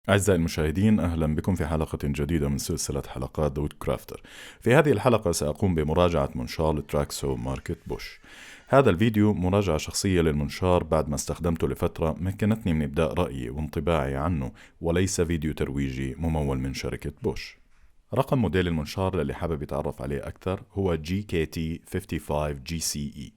أعزائي المشاهدين، أهلا بكم في حلقة جديدة من سلسلة حلقات ذا وود كرافتر. في هذه الحلقة سأقوم بمراجعة منشار التراكسو ماركت بوش. هذا الفيديو مراجعة شخصية للمنشار بعد ما استخدمته لفترة مكنتني من إبداء رأيي وانطباعي عنه، وليس فيديو ترويجي ممول من شركة بوش. رقم موديل المنشار اللي حابب يتعرف عليه أكثر هو GKT55GCE.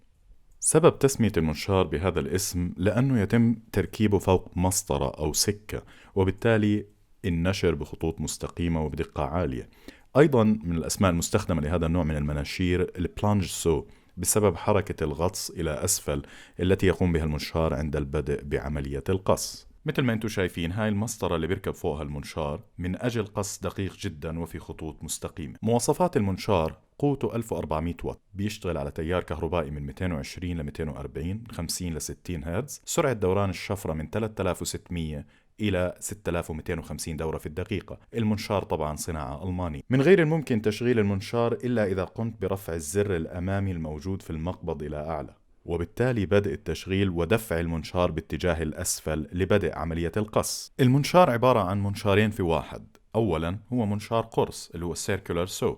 سبب تسمية المنشار بهذا الاسم لأنه يتم تركيبه فوق مسطرة أو سكة، وبالتالي النشر بخطوط مستقيمة وبدقة عالية. أيضا من الأسماء المستخدمة لهذا النوع من المناشير البلانج سو، بسبب حركة الغطس إلى أسفل التي يقوم بها المنشار عند البدء بعملية القص. مثل ما انتم شايفين، هاي المسطرة اللي بيركب فوقها المنشار من أجل قص دقيق جدا وفي خطوط مستقيمة. مواصفات المنشار: قوته 1400 واط، بيشتغل على تيار كهربائي من 220 ل 240 من 50 ل 60 هرتز، سرعة دوران الشفرة من 3600 إلى 6250 دورة في الدقيقة. المنشار طبعا صناعة ألماني. من غير الممكن تشغيل المنشار إلا إذا قمت برفع الزر الأمامي الموجود في المقبض إلى أعلى، وبالتالي بدء التشغيل ودفع المنشار باتجاه الأسفل لبدء عملية القص. المنشار عبارة عن منشارين في واحد. أولا هو منشار قرص اللي هو السيركولار سو،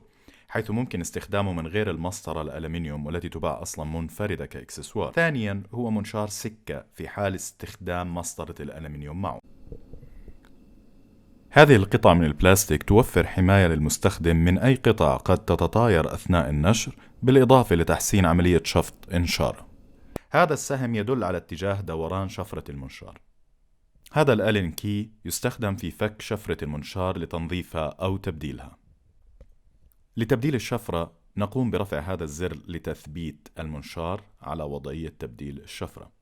حيث ممكن استخدامه من غير المسطرة الألمنيوم والتي تباع أصلا منفردة كإكسسوار. ثانيا هو منشار سكة في حال استخدام مسطرة الألمنيوم معه. هذه القطع من البلاستيك توفر حماية للمستخدم من أي قطع قد تتطاير أثناء النشر، بالإضافة لتحسين عملية شفط إنشاره. هذا السهم يدل على اتجاه دوران شفرة المنشار. هذا الألين كي يستخدم في فك شفرة المنشار لتنظيفها أو تبديلها. لتبديل الشفرة نقوم برفع هذا الزر لتثبيت المنشار على وضعية تبديل الشفرة.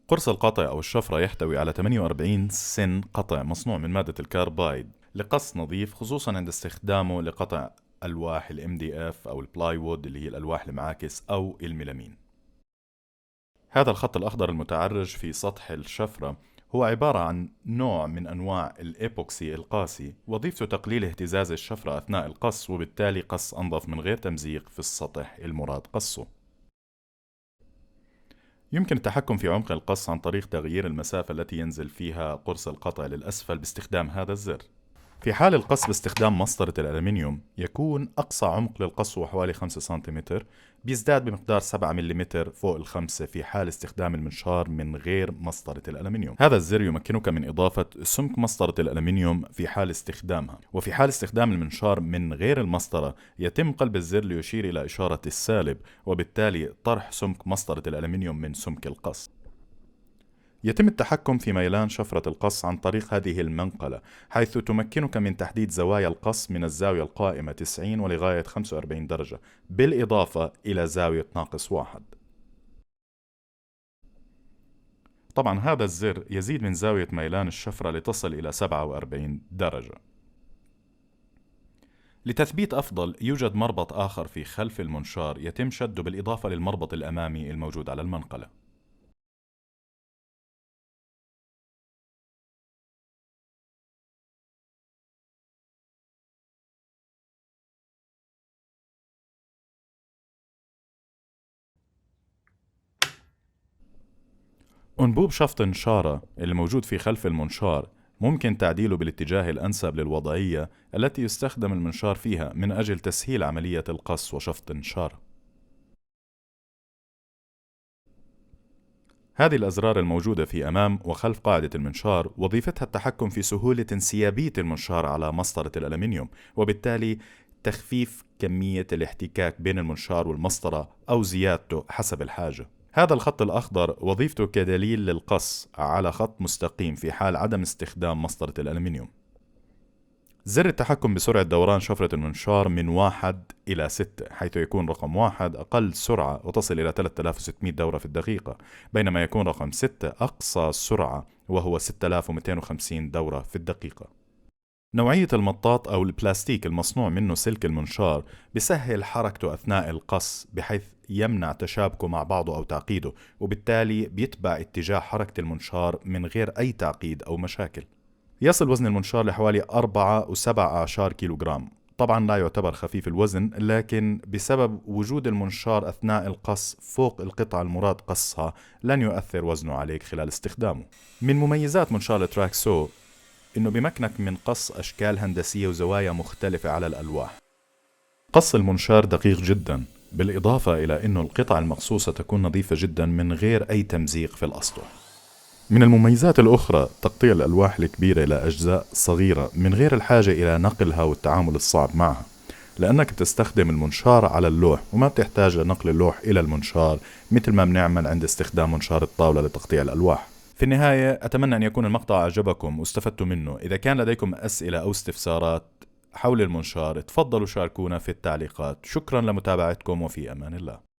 قرص القطع أو الشفرة يحتوي على 48 سن قطع مصنوع من مادة الكاربايد لقص نظيف، خصوصا عند استخدامه لقطع ألواح ال MDF أو البلاي وود اللي هي الألواح المعاكس أو الميلامين. هذا الخط الأخضر المتعرج في سطح الشفرة هو عبارة عن نوع من أنواع الإيبوكسي القاسي، وظيفته تقليل اهتزاز الشفرة أثناء القص، وبالتالي قص أنظف من غير تمزيق في السطح المراد قصه. يمكن التحكم في عمق القص عن طريق تغيير المسافة التي ينزل فيها قرص القطع للأسفل باستخدام هذا الزر. في حال القص باستخدام مسطرة الألمنيوم يكون أقصى عمق للقص هو حوالي 5 سنتيمتر، بيزداد بمقدار 7 ملم فوق الخمسة في حال استخدام المنشار من غير مسطرة الألمنيوم. هذا الزر يمكنك من إضافة سمك مسطرة الألمنيوم في حال استخدامها، وفي حال استخدام المنشار من غير المسطرة يتم قلب الزر ليشير إلى إشارة السالب، وبالتالي طرح سمك مسطرة الألمنيوم من سمك القص. يتم التحكم في ميلان شفرة القص عن طريق هذه المنقلة، حيث تمكنك من تحديد زوايا القص من الزاوية القائمة 90 ولغاية 45 درجة، بالإضافة إلى زاوية -1. طبعا هذا الزر يزيد من زاوية ميلان الشفرة لتصل إلى 47 درجة. لتثبيت أفضل يوجد مربط آخر في خلف المنشار يتم شده بالإضافة للمربط الأمامي الموجود على المنقلة. أنبوب شفط النشارة اللي موجود في خلف المنشار ممكن تعديله بالاتجاه الأنسب للوضعية التي يستخدم المنشار فيها من أجل تسهيل عملية القص وشفط النشارة. هذه الأزرار الموجودة في أمام وخلف قاعدة المنشار وظيفتها التحكم في سهولة انسيابية المنشار على مسطرة الألمنيوم، وبالتالي تخفيف كمية الاحتكاك بين المنشار والمسطرة أو زيادته حسب الحاجة. هذا الخط الأخضر وظيفته كدليل للقص على خط مستقيم في حال عدم استخدام مسطرة الألمنيوم. زر التحكم بسرعة دوران شفرة المنشار من 1 إلى 6، حيث يكون رقم 1 أقل سرعة وتصل إلى 3600 دورة في الدقيقة، بينما يكون رقم 6 أقصى سرعة وهو 6250 دورة في الدقيقة. نوعية المطاط أو البلاستيك المصنوع منه سلك المنشار بسهل حركته أثناء القص، بحيث يمنع تشابكه مع بعضه أو تعقيده، وبالتالي بيتبع اتجاه حركة المنشار من غير أي تعقيد أو مشاكل. يصل وزن المنشار لحوالي 4.7 كيلوغرام. طبعا لا يعتبر خفيف الوزن، لكن بسبب وجود المنشار أثناء القص فوق القطعة المراد قصها لن يؤثر وزنه عليك خلال استخدامه. من مميزات منشار التراكسو إنه بمكنك من قص أشكال هندسية وزوايا مختلفة على الألواح. قص المنشار دقيق جدا، بالإضافة إلى أنه القطع المقصوصة تكون نظيفة جدا من غير أي تمزيق في الأسطح. من المميزات الأخرى تقطيع الألواح الكبيرة إلى أجزاء صغيرة من غير الحاجة إلى نقلها والتعامل الصعب معها، لأنك بتستخدم المنشار على اللوح وما بتحتاج لنقل اللوح إلى المنشار مثل ما بنعمل عند استخدام منشار الطاولة لتقطيع الألواح. في النهاية أتمنى أن يكون المقطع أعجبكم واستفدتوا منه. إذا كان لديكم أسئلة أو استفسارات حول المنشار تفضلوا شاركونا في التعليقات. شكرا لمتابعتكم وفي أمان الله.